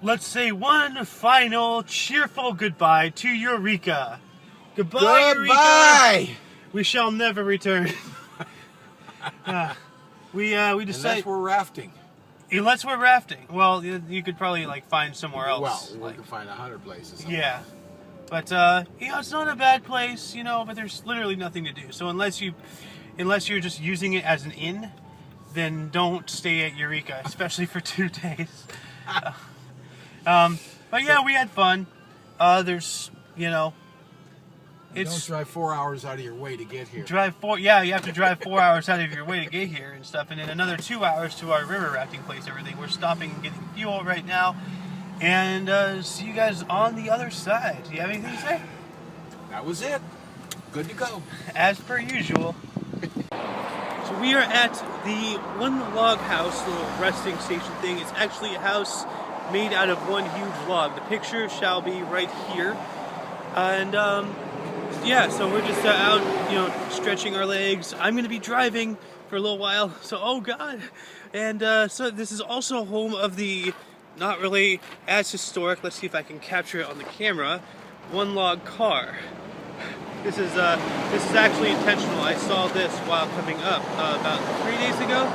Let's say one final cheerful goodbye to Eureka. Goodbye, Goodbye! Eureka. We shall never return. We decided. Unless we're rafting. Unless we're rafting. Well, you could probably find somewhere else. Well, we can find 100 places. Yeah, but it's not a bad place, But there's literally nothing to do. So unless you're just using it as an inn, then don't stay at Eureka, especially for 2 days. But yeah, we had fun. There's, Don't drive 4 hours out of your way to get here. You have to drive 4 hours out of your way to get here and stuff, and then another 2 hours to our river rafting place and everything. We're stopping and getting fuel right now, and see you guys on the other side. Do you have anything to say? That was it. Good to go. As per usual. So we are at the one log house, little resting station thing. It's actually a house made out of one huge log. The picture shall be right here. And yeah, so we're just out, stretching our legs. I'm going to be driving for a little while, so oh god. And so this is also home of the, not really as historic, let's see if I can capture it on the camera, one log car. This is actually intentional. I saw this while coming up about 3 days ago.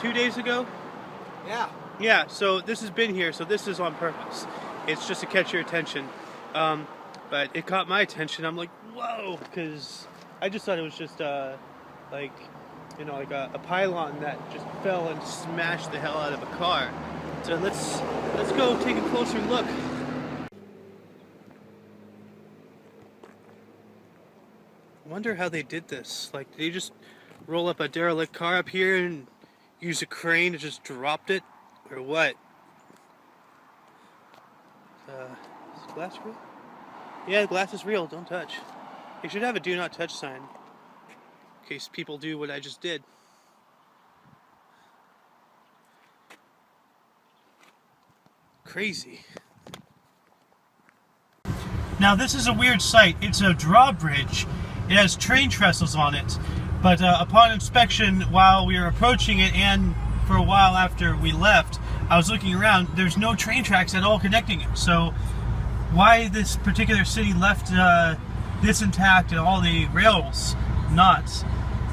2 days ago. Yeah. Yeah, so this has been here, so this is on purpose. It's just to catch your attention. But it caught my attention. I'm like, whoa, because I just thought it was just a pylon that just fell and smashed the hell out of a car. So let's go take a closer look. I wonder how they did this. Did they just roll up a derelict car up here and use a crane to just dropped it? Or what? Is the glass real? Yeah, the glass is real. Don't touch. They should have a do not touch sign. In case people do what I just did. Crazy. Now this is a weird sight. It's a drawbridge. It has train trestles on it. But upon inspection, while we were approaching it and for a while after we left, I was looking around, there's no train tracks at all connecting it. So why this particular city left this intact and all the rails not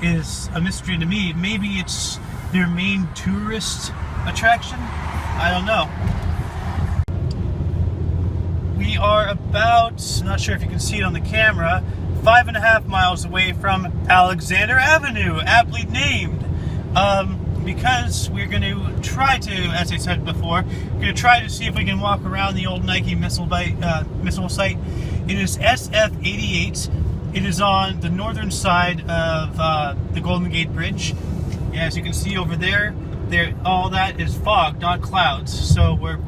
is a mystery to me. Maybe it's their main tourist attraction? I don't know. We are about, not sure if you can see it on the camera, 5.5 miles away from Aeoxander Avenue, aptly named. Because we're going to try to, as I said before, we're going to try to see if we can walk around the old Nike missile site. It is SF-88. It is on the northern side of the Golden Gate Bridge. Yeah, as you can see over there, all that is fog, not clouds. So we're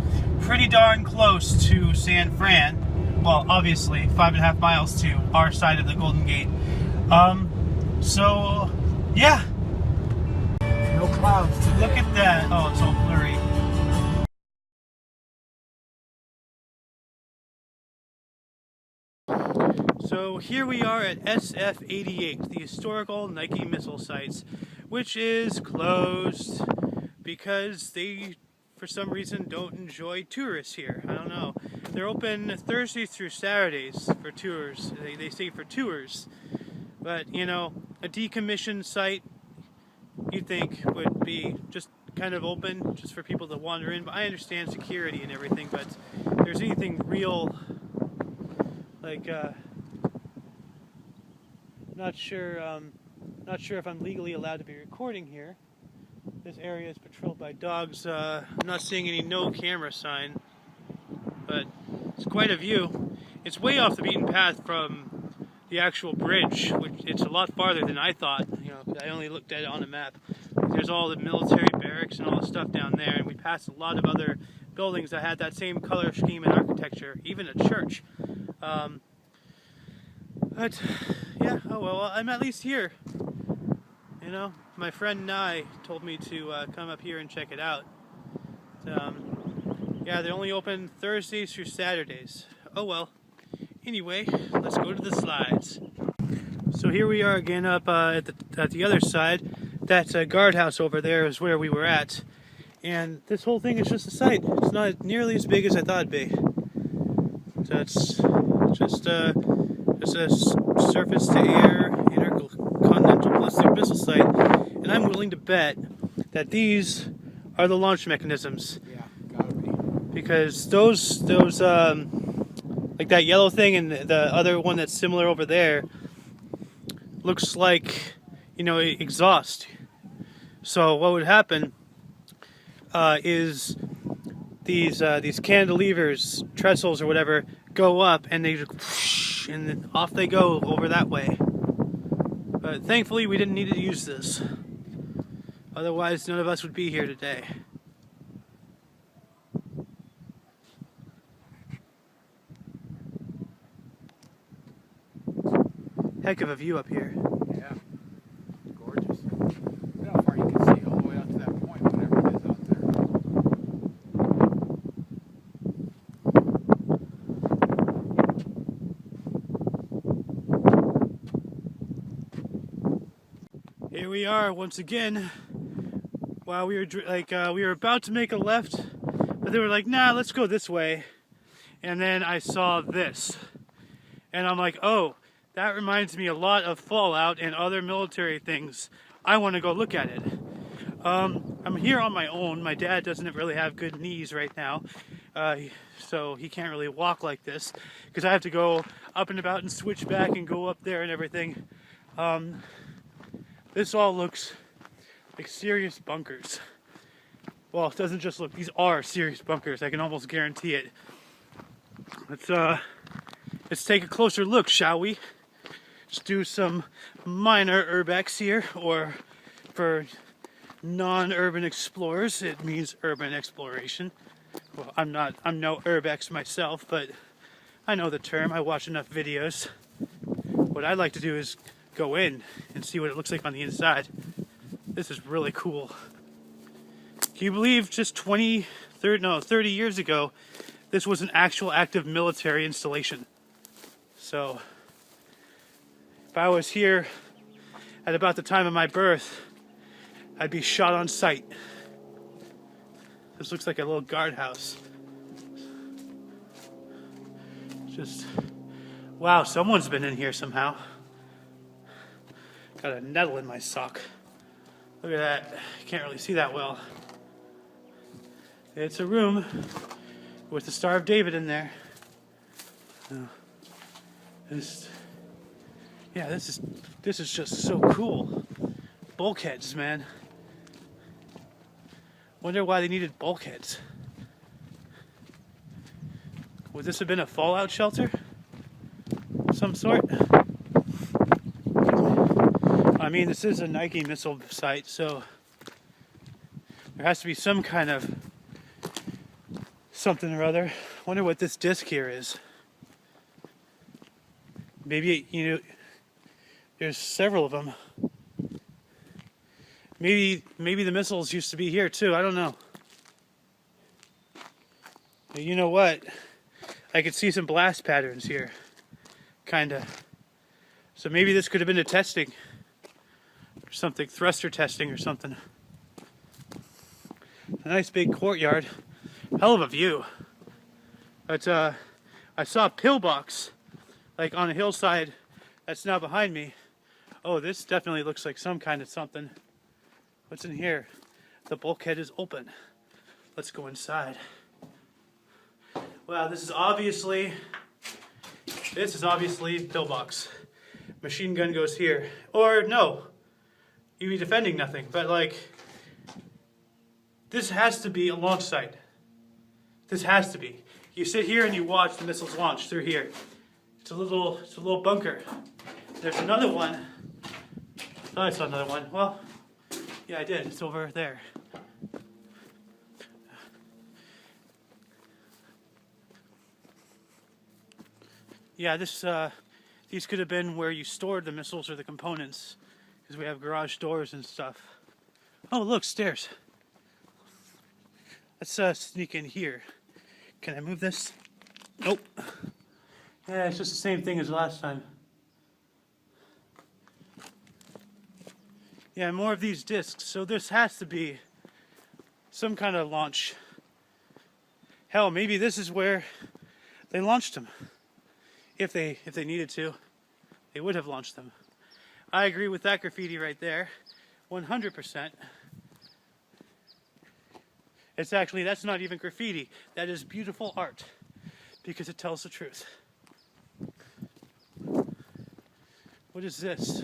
pretty darn close to San Fran. Well, obviously, 5.5 miles to our side of the Golden Gate. So, yeah. No clouds today. Look at that. Oh, it's all blurry. So here we are at SF-88, the historical Nike missile sites, which is closed because they, for some reason, don't enjoy tourists here. I don't know. They're open Thursdays through Saturdays for tours. They say for tours. But, a decommissioned site, you'd think would be just kind of open just for people to wander in, but I understand security and everything, but if there's anything real, not sure if I'm legally allowed to be recording here. This area is patrolled by dogs. I'm not seeing any no camera sign, but it's quite a view. It's way off the beaten path from the actual bridge, which it's a lot farther than I thought. I only looked at it on a map. there's all the military barracks and all the stuff down there, and we passed a lot of other buildings that had that same color scheme and architecture, even a church. But yeah, oh well, I'm at least here. You know, my friend Nye told me to come up here and check it out. Yeah, they only open Thursdays through Saturdays. Oh well. Anyway, let's go to the slides. So here we are again up at the other side. That guardhouse over there is where we were at. And this whole thing is just a site. It's not nearly as big as I thought it'd be. So it's just a surface-to-air intercontinental ballistic missile site. And I'm willing to bet that these are the launch mechanisms. Yeah, gotta be. Because those like that yellow thing and the other one that's similar over there looks like, you know, exhaust. So what would happen is these cantilevers, trestles or whatever, go up and they just whoosh, and then off they go over that way. But thankfully we didn't need to use this. Otherwise none of us would be here today. Heck of a view up here. Yeah, gorgeous. Look how far you can see all the way out to that point, whatever it is out there. Here we are once again. While we were we were about to make a left, but they were like, "Nah, let's go this way." And then I saw this, and I'm like, "Oh, that reminds me a lot of Fallout and other military things. I want to go look at it." I'm here on my own. My dad doesn't really have good knees right now, so he can't really walk like this because I have to go up and about and switch back and go up there and everything. This all looks like serious bunkers. Well, it doesn't just look, these are serious bunkers. I can almost guarantee it. Let's take a closer look, shall we? Let's do some minor urbex here, or for non-urban explorers, it means urban exploration. Well, I'm no urbex myself, but I know the term. I watch enough videos. What I'd like to do is go in and see what it looks like on the inside. This is really cool. Can you believe just 30 years ago, this was an actual active military installation? So, if I was here at about the time of my birth, I'd be shot on sight. This looks like a little guardhouse. Just, wow, someone's been in here somehow. Got a nettle in my sock. Look at that. Can't really see that well. It's a room with the Star of David in there. This is just so cool. Bulkheads, man. Wonder why they needed bulkheads. Would this have been a fallout shelter of some sort? I mean, this is a Nike missile site, so there has to be some kind of something or other. Wonder what this disc here is. Maybe, you know, there's several of them. Maybe the missiles used to be here too. I don't know. But you know what? I could see some blast patterns here. Kinda. So maybe this could have been a testing. Or something. Thruster testing or something. A nice big courtyard. Hell of a view. But I saw a pillbox like on a hillside that's now behind me. Oh, this definitely looks like some kind of something. What's in here? The bulkhead is open. Let's go inside. Wow, this is obviously pillbox. Machine gun goes here. Or no, you'd be defending nothing. But like, this has to be a launch site. This has to be. You sit here and you watch the missiles launch through here. It's a little bunker. There's another one. Oh, it's not another one. Well, Yeah, I did. It's over there. Yeah, these could have been where you stored the missiles or the components, because we have garage doors and stuff. Oh, look, stairs. Let's sneak in here. Can I move this? Nope. Yeah, it's just the same thing as last time. Yeah, more of these discs. So this has to be some kind of launch. Hell, maybe this is where they launched them. If they needed to, they would have launched them. I agree with that graffiti right there, 100%. It's actually, that's not even graffiti. That is beautiful art, because it tells the truth. What is this?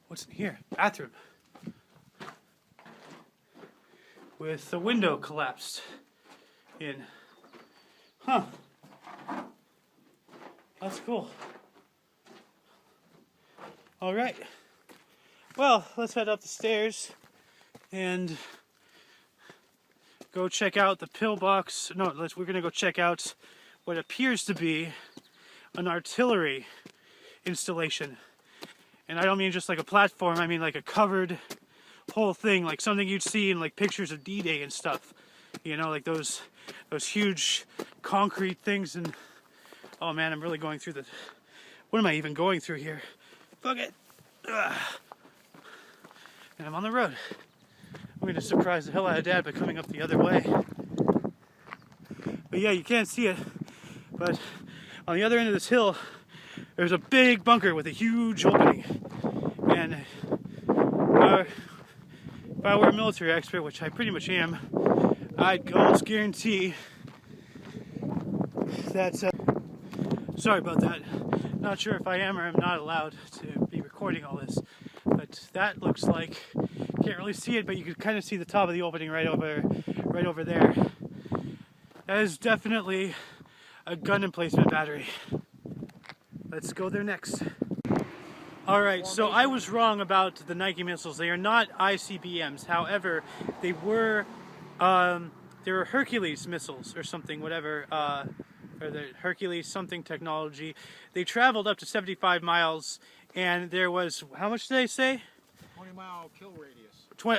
What's in here? Bathroom. With the window collapsed in. Huh. That's cool. Alright. Well, let's head up the stairs and go check out the pillbox. No, we're going to go check out what appears to be an artillery installation. And I don't mean just like a platform, I mean like a covered whole thing, like something you'd see in like pictures of D-Day and stuff. You know, like those huge concrete things. And oh man, I'm really going through the... What am I even going through here? Fuck it. Ugh. And I'm on the road. I'm going to surprise the hell out of Dad by coming up the other way. But yeah, you can't see it. But on the other end of this hill, there's a big bunker with a huge opening. And if I were a military expert, which I pretty much am, I'd almost guarantee that... sorry about that. Not sure if I am or am not allowed to be recording all this. But that looks like... Can't really see it, but you can kind of see the top of the opening right over there. That is definitely a gun emplacement battery. Let's go there next. Alright, so I was wrong about the Nike missiles. They are not ICBMs. However, they were Hercules missiles or something, whatever, or the Hercules something technology. They traveled up to 75 miles, and there was, how much did they say? 20-mile kill radius.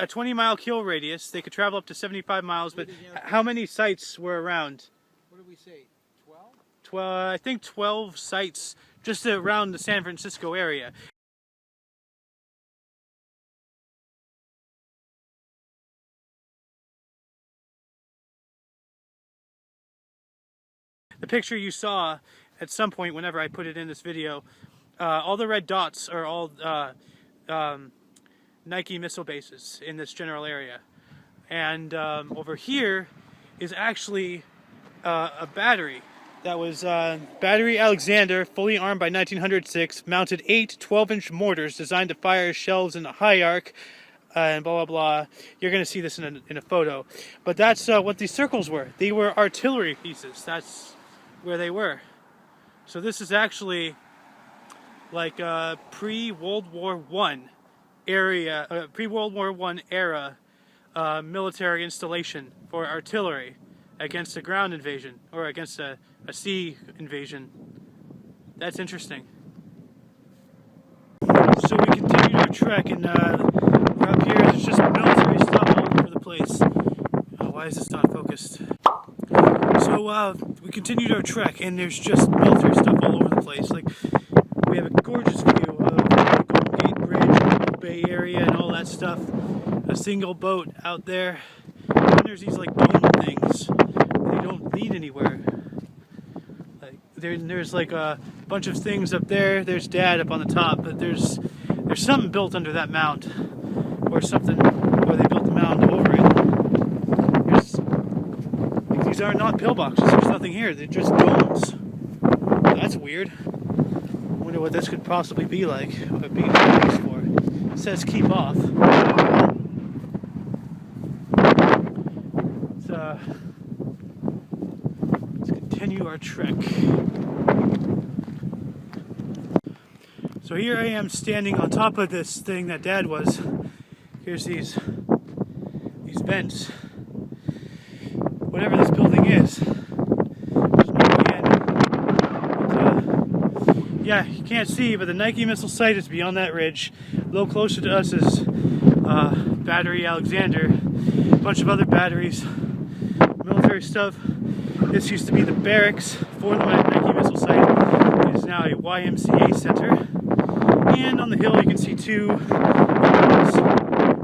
A 20-mile kill radius. They could travel up to 75 miles, but how many sites were around? What did we say, 12? I think 12 sites just around the San Francisco area. The picture you saw at some point whenever I put it in this video, all the red dots are all Nike missile bases in this general area. And over here is actually a battery. That was battery Aeoxander, fully armed by 1906, mounted 8 12-inch mortars designed to fire shells in a high arc, and blah, blah, blah. You're going to see this in a photo. But that's what these circles were. They were artillery pieces. That's where they were. So this is actually like a pre-World War I area, pre-World War I era military installation for artillery against a ground invasion, or against a sea invasion. That's interesting. So we continue our trek, and we're up here. There's just military stuff all over the place. Why is this not focused? So we continued our trek, and there's just military stuff all over the place. Like, we have a gorgeous view of the Golden Gate Bridge, Bay Area, and all that stuff. A single boat out there. And there's these like dome things. They don't lead anywhere. Like there's like a bunch of things up there. There's Dad up on the top, but there's something built under that mound, or something, or they built the mound over it. These are not pillboxes. There's nothing here. They're just domes. That's weird. I wonder what this could possibly be like. What it'd be used for. It says keep off. continue our trek. So here I am standing on top of this thing that Dad was. Here's these vents. Whatever this building is. There's no way in. But, yeah, you can't see, but the Nike missile site is beyond that ridge. A little closer to us is Battery Aeoxander. A bunch of other batteries. Military stuff. This used to be the barracks for the Nike missile site. It is now a YMCA center. And on the hill you can see two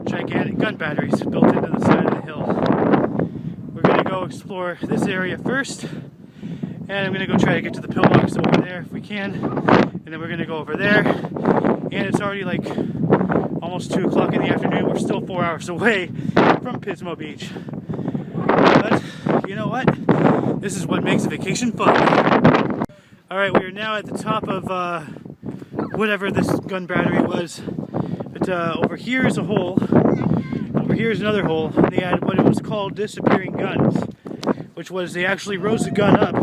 gigantic gun batteries built into the side of the hill. We're going to go explore this area first, and I'm going to go try to get to the pillbox over there if we can, and then we're going to go over there, and it's already like almost 2 o'clock in the afternoon. We're still 4 hours away from Pismo Beach. But you know what? This is what makes a vacation fun. Alright, we are now at the top of whatever this gun battery was. But over here is a hole. Over here is another hole. And they had what it was called disappearing guns, which was they actually rose the gun up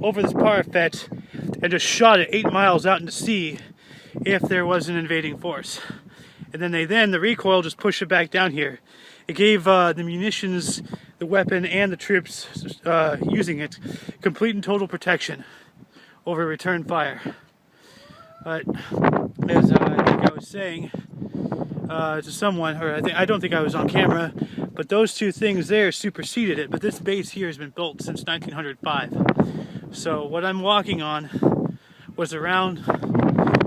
over this parapet and just shot it 8 miles out into sea if there was an invading force. And then the recoil just pushed it back down here. It gave the munitions, the weapon, and the troops using it complete and total protection over return fire. But as I think I was saying to someone, or I don't think I was on camera, but those two things there superseded it. But this base here has been built since 1905. So what I'm walking on was around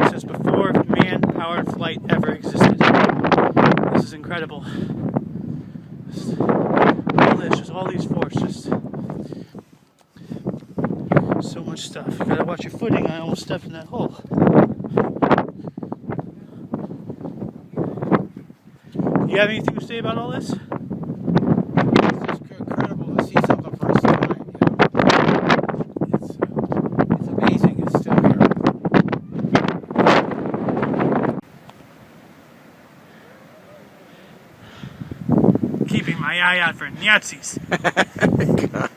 since before man-powered flight ever existed. This is incredible. All these forts, just so much stuff. You gotta watch your footing. I almost stepped in that hole. You have anything to say about all this? It's just incredible to see something for its time. You know? It's amazing. It's still here. Keeping my eye out for Nazis. God.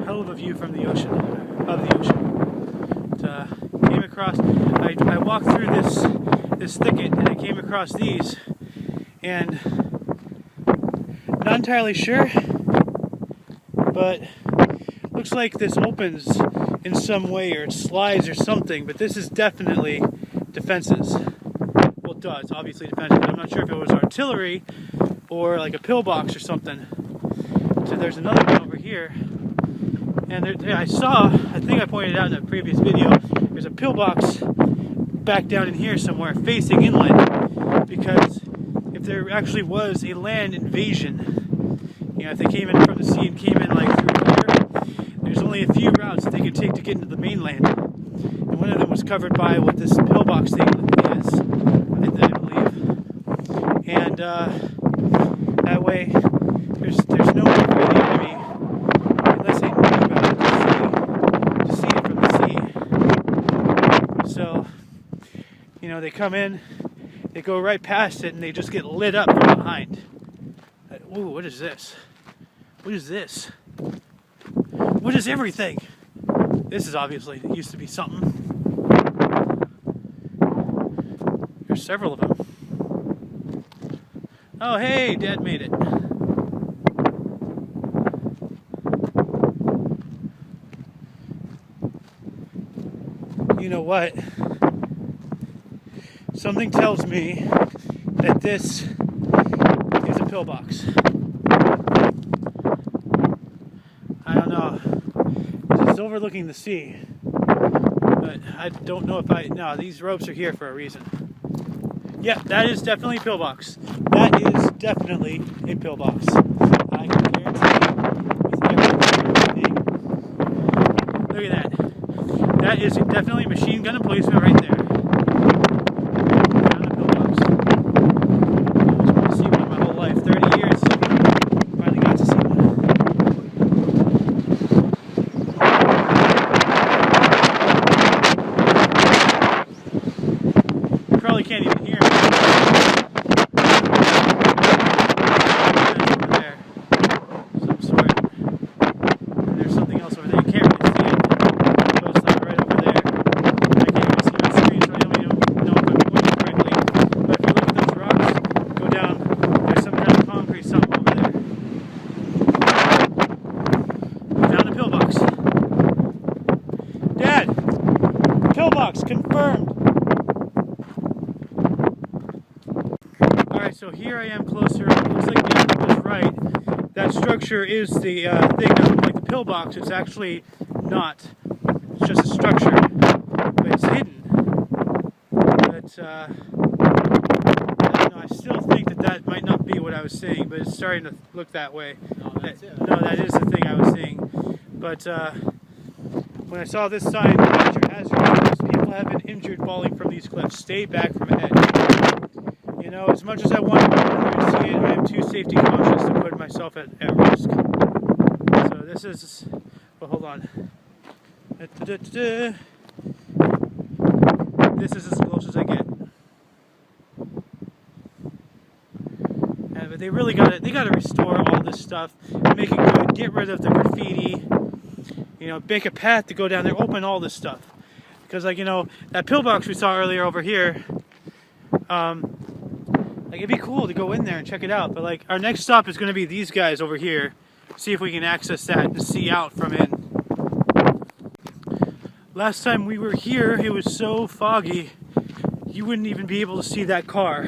Hell of a view from the ocean, of the ocean. But, came across. I walked through this thicket and I came across these, and not entirely sure, but looks like this opens in some way, or it slides or something. But this is definitely defenses. Well, it does obviously defenses, but I'm not sure if it was artillery or like a pillbox or something. So there's another one over here, and I think I pointed out in a previous video, there's a pillbox back down in here somewhere facing inland, because if there actually was a land invasion, you know, if they came in from the sea and came in like through here, there's only a few routes that they could take to get into the mainland, and one of them was covered by what this pillbox thing is, I believe, and that way there's no way for the enemy, unless they knew about it, to see it from the sea. So, you know, they come in, they go right past it, and they just get lit up from behind. Ooh, what is this? What is this? What is everything? This is obviously, it used to be something. There's several of them. Oh, hey, Dad made it. You know what? Something tells me that this is a pillbox. I don't know. It's overlooking the sea. But I don't know if no, these ropes are here for a reason. Yeah, that is definitely a pillbox. That is definitely a pillbox. I can guarantee with everything. Look at that. That is definitely a machine gun emplacement right there. Can't even hear me. Over there, some sort. And there's something else over so here I am closer. It looks like the angle was right. That structure is the thing that looked like the pillbox. It's actually not. It's just a structure, but it's hidden. But I don't know. I still think that might not be what I was seeing, but it's starting to look that way. No, that's it. No, that is the thing I was seeing. But when I saw this sign, major hazard, people have been injured falling from these cliffs. Stay back from ahead. You know, as much as I want to go down there and see it, I am too safety conscious to put myself at risk. So this is, well, hold on. This is as close as I get. But they really gotta restore all this stuff, make it good, get rid of the graffiti, you know, make a path to go down there, open all this stuff. Because, like, you know, that pillbox we saw earlier over here, like, it'd be cool to go in there and check it out. But, like, our next stop is going to be these guys over here. See if we can access that and see out from in. Last time we were here, it was so foggy, you wouldn't even be able to see that car.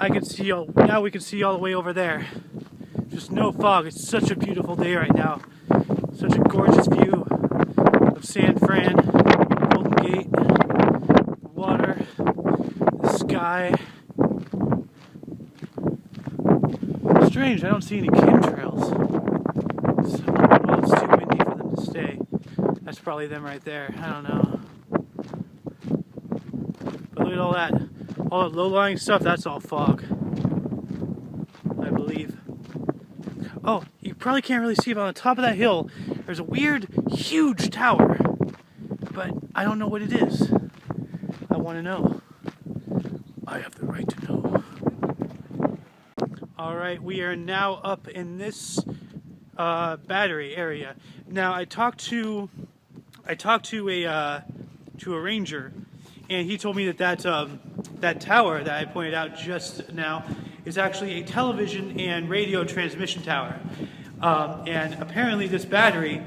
I can see now we can see all the way over there. Just no fog. It's such a beautiful day right now. Such a gorgeous view of San Fran, Golden Gate, the water, the sky. Strange, I don't see any chemtrails. Well, it's too windy for them to stay. That's probably them right there. I don't know. But look at all that. All that low-lying stuff, that's all fog, I believe. Oh, you probably can't really see, but on the top of that hill, there's a weird, huge tower. But I don't know what it is. I want to know. I have the right to know. Alright, we are now up in this battery area. Now, I talked to a ranger, and he told me that tower that I pointed out just now is actually a television and radio transmission tower. And apparently this battery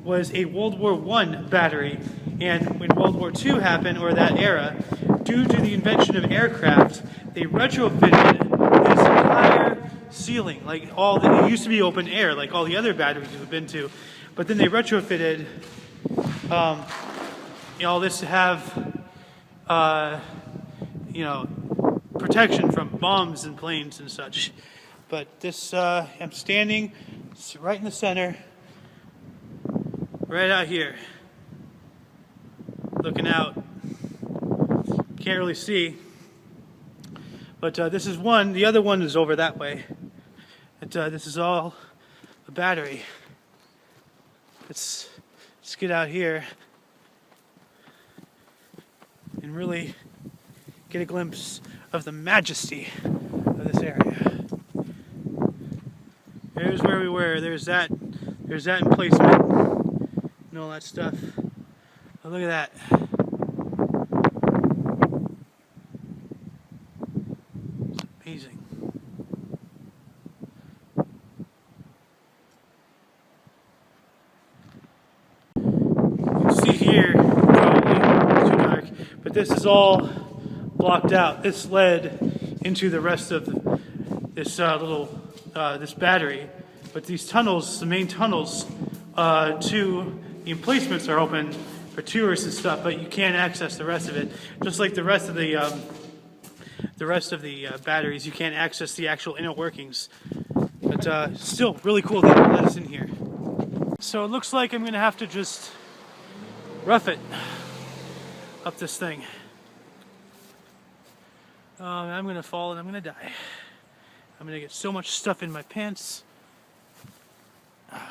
was a World War I battery. And when World War II happened, or that era, due to the invention of aircraft, they retrofitted this entire ceiling. Like it used to be open air, like all the other batteries we've been to. But then they retrofitted all this to have protection from bombs and planes and such. But this, I'm standing right in the center, right out here, looking out. Can't really see, but this is one. The other one is over that way. This is all a battery. Let's get out here and really get a glimpse of the majesty of this area. There's where we were. There's that emplacement and all that stuff. Oh, look at that. It's amazing. You can see here, probably it's too dark, but this is all blocked out. This led into the rest of this this battery, but these tunnels, the main tunnels to the emplacements, are open for tourists and stuff, but you can't access the rest of it. Just like the rest of the batteries, you can't access the actual inner workings. But still, really cool that they let us in here. So it looks like I'm gonna have to just rough it up this thing. I'm gonna fall and I'm gonna die. I'm gonna get so much stuff in my pants.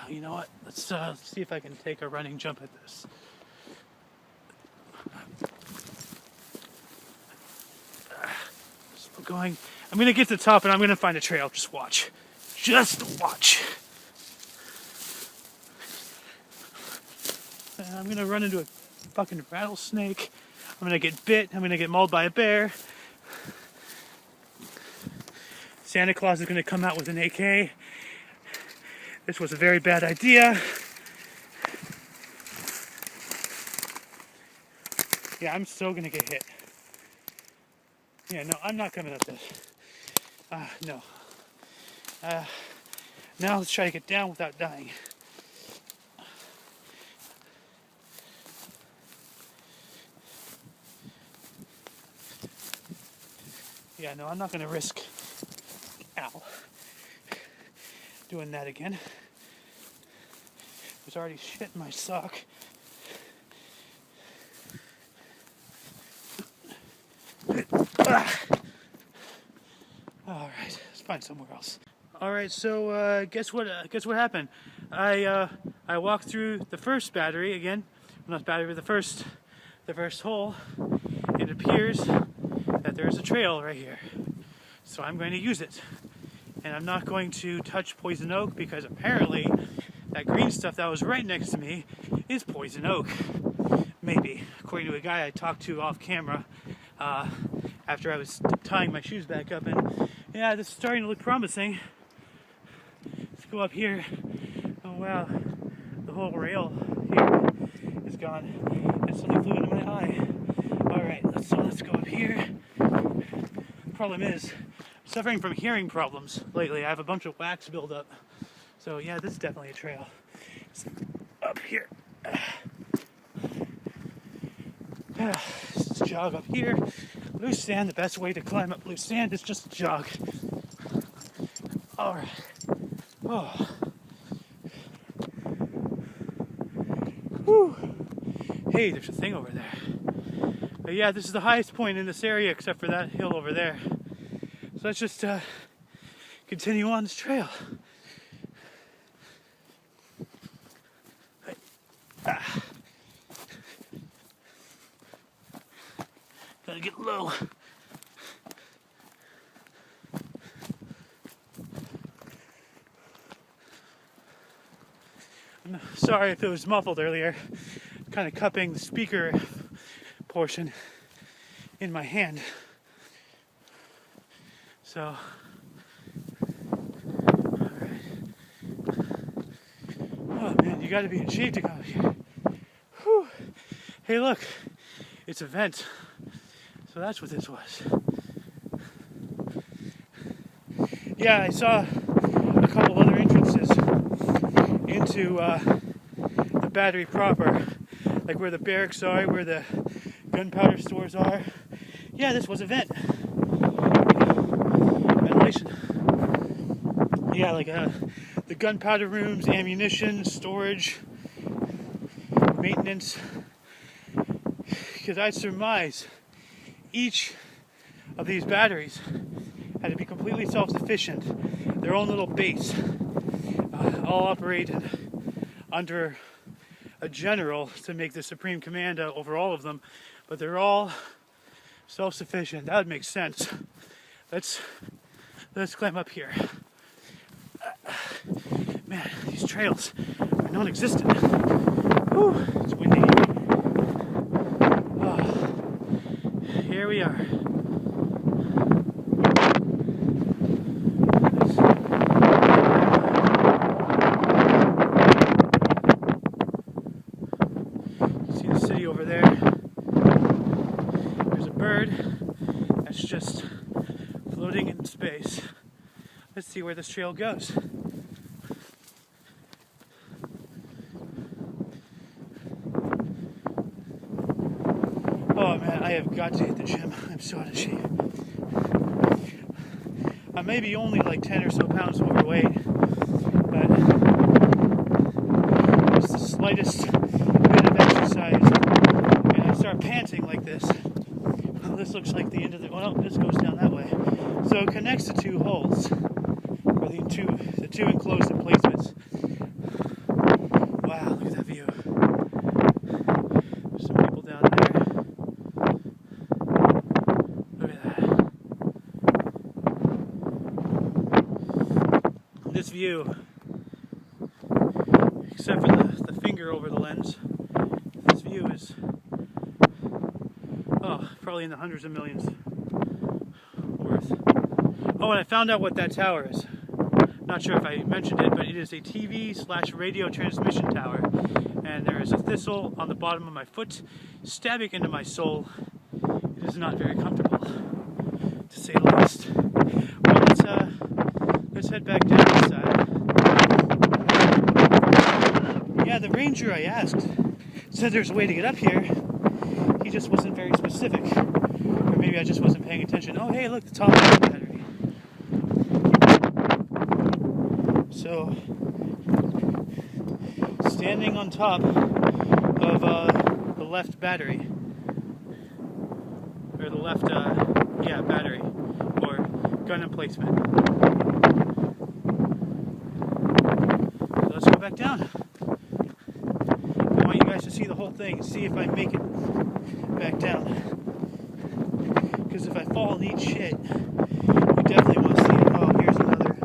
You know what? Let's see if I can take a running jump at this. Still going. I'm gonna get to the top and I'm gonna find a trail. Just watch. Just watch. And I'm gonna run into a fucking rattlesnake. I'm gonna get bit. I'm gonna get mauled by a bear. Santa Claus is going to come out with an AK. This was a very bad idea. Yeah, I'm so going to get hit. Yeah, no, I'm not coming up this. No. Now let's try to get down without dying. Yeah, no, I'm not going to risk, doing that again. There's already shit in my sock. All right, let's find somewhere else. All right, so guess what happened? I walked through the first battery again, not battery, but the first hole. It appears that there's a trail right here, so I'm going to use it, and I'm not going to touch poison oak because apparently that green stuff that was right next to me is poison oak. Maybe, according to a guy I talked to off camera after I was tying my shoes back up, and yeah, this is starting to look promising. Let's go up here. Oh wow, the whole rail here is gone, and something flew into my eye. Alright, let's go up here. Problem is, I'm suffering from hearing problems lately. I have a bunch of wax buildup. So yeah, this is definitely a trail. It's up here. Let's jog up here. Loose sand, the best way to climb up loose sand is just to jog. Alright. Oh. Whew. Hey, there's a thing over there. But yeah, this is the highest point in this area except for that hill over there. So let's just continue on this trail. Gotta get low. I'm sorry if it was muffled earlier. Kind of cupping the speaker portion in my hand. So, alright. Oh man, you gotta be in shape to come out here. Whew. Hey look, it's a vent. So that's what this was. Yeah, I saw a couple other entrances into the battery proper, like where the barracks are, where the gunpowder stores are. Yeah, this was a vent. Ventilation. Yeah, like the gunpowder rooms, ammunition, storage, maintenance. Because I'd surmise each of these batteries had to be completely self-sufficient, their own little base, all operated under a general to make the supreme command over all of them, but they're all self-sufficient. That would make sense. Let's climb up here. Man, these trails are non-existent. Whew, it's windy. Oh, here we are. See the city over there. There's a bird that's just floating in space. Let's see where this trail goes. Oh man, I have got to hit the gym. I'm so out of shape. I may be only like 10 or so pounds overweight, but it's the slightest bit of exercise and I start panting like this. Well, this looks like the end of the... Well, no, this goes down that way. So it connects the two holes, or the two enclosed emplacements. Wow, look at that view. There's some people down there. Look at that. This view, except for the finger over the lens, this view is, oh, probably in the hundreds of millions worth. Oh, and I found out what that tower is. Not sure if I mentioned it, but it is a TV/radio transmission tower. And there is a thistle on the bottom of my foot, stabbing into my soul. It is not very comfortable. to say the least. Well, let's head back down this side. Yeah, the ranger I asked said there's a way to get up here. He just wasn't very specific. Or maybe I just wasn't paying attention. Oh, hey, look, the top of the battery. So, standing on top of the left battery, or the left, battery, or gun emplacement. So let's go back down. I want you guys to see the whole thing, see if I make it back down. Because if I fall and eat shit, you definitely want to see it. Oh, here's another.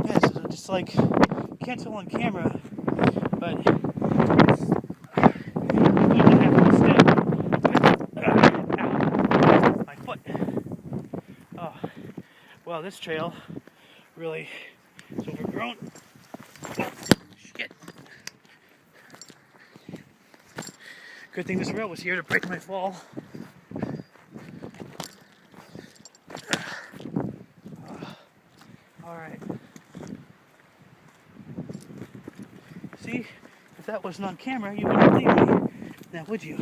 Yeah, so just like, you can't tell on camera, but it's going to happen instead. My foot. Oh, well, this trail really is overgrown. Shit. Good thing this rail was here to break my fall. Alright. See, if that wasn't on camera, you wouldn't believe me. Now, would you?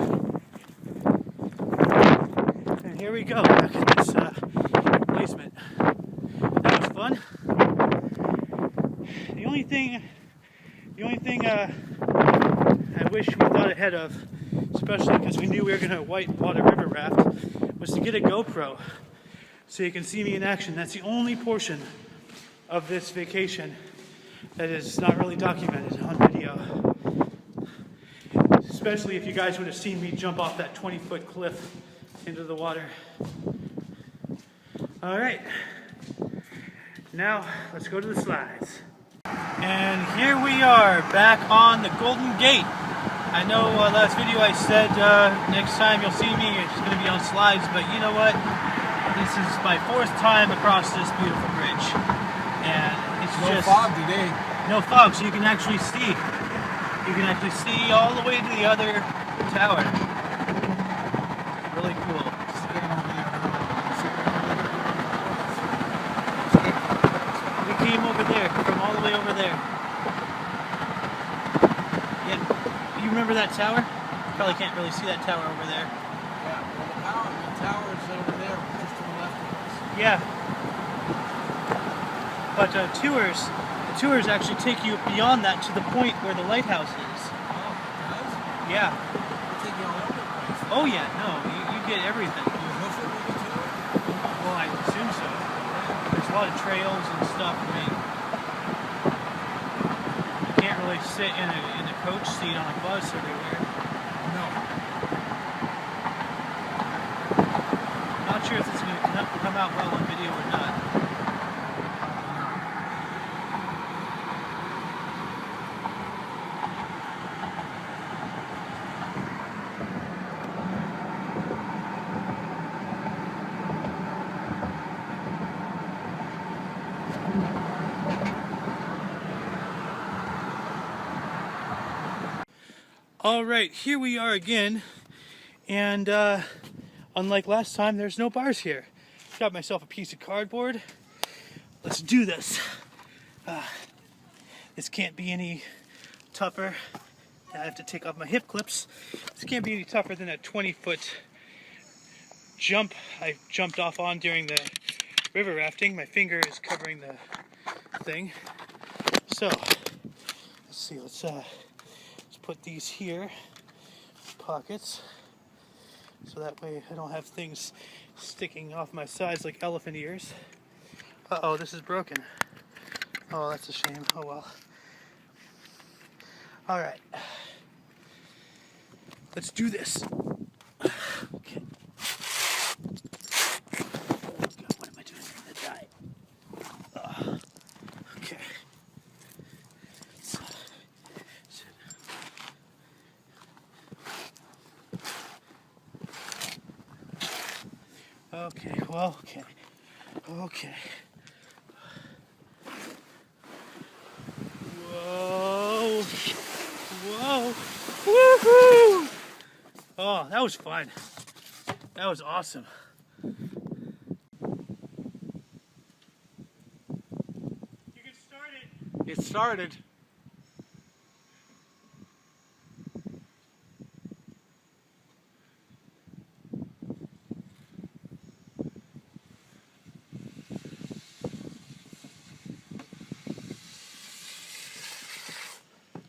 And here we go, back at this placement. That was fun. The only thing I wish we thought ahead of, especially because we knew we were going to whitewater river raft, was to get a GoPro so you can see me in action. That's the only portion of this vacation that is not really documented on video. Especially if you guys would have seen me jump off that 20-foot cliff into the water. Alright, now let's go to the slides. And here we are, back on the Golden Gate. I know last video I said next time you'll see me, it's going to be on slides, but you know what? This is my 4th time across this beautiful bridge. And it's no just... fog today. No fog, so you can actually see. You can actually see all the way to the other tower. Really cool. We came over there, from all the way over there. Yeah. You remember that tower? Probably can't really see that tower over there. Yeah, well, the tower is over there, just to the left of us. Yeah. But the tours actually take you beyond that to the point where the lighthouse is. Oh, it does? Yeah. They take you all over the place. Oh yeah, no, you get everything. You hoof it with the tour? Well, I assume so. There's a lot of trails and stuff. I mean, you can't really sit in a coach seat on a bus everywhere. No. Not sure if it's going to come out well on video or not. Alright, here we are again, and unlike last time, there's no bars here. Got myself a piece of cardboard. Let's do this. This can't be any tougher. I have to take off my hip clips. This can't be any tougher than a 20-foot jump I jumped off on during the river rafting. My finger is covering the thing. So, let's see, let's put these here, pockets, so that way I don't have things sticking off my sides like elephant ears. Uh-oh, this is broken. Oh, that's a shame. Oh well. Alright. Let's do this. Okay. God, what am I doing? I'm gonna die. Okay. Okay, well, okay. Okay. Whoa. Whoa. Woohoo! Oh, that was fun. That was awesome. started.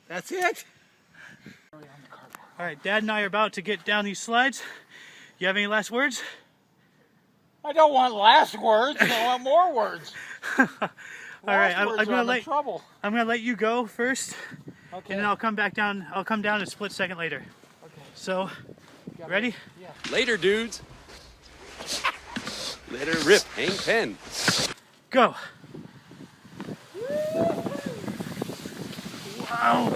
That's it. All right, Dad and I are about to get down these slides. You have any last words? I don't want last words. I want more words. All right, I'm gonna let you go first, Okay. and then I'll come back down. I'll come down a split second later. Okay. So, ready? Yeah. Later, dudes. Let her rip, hang 10. Go. Wow.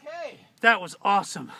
Okay. That was awesome.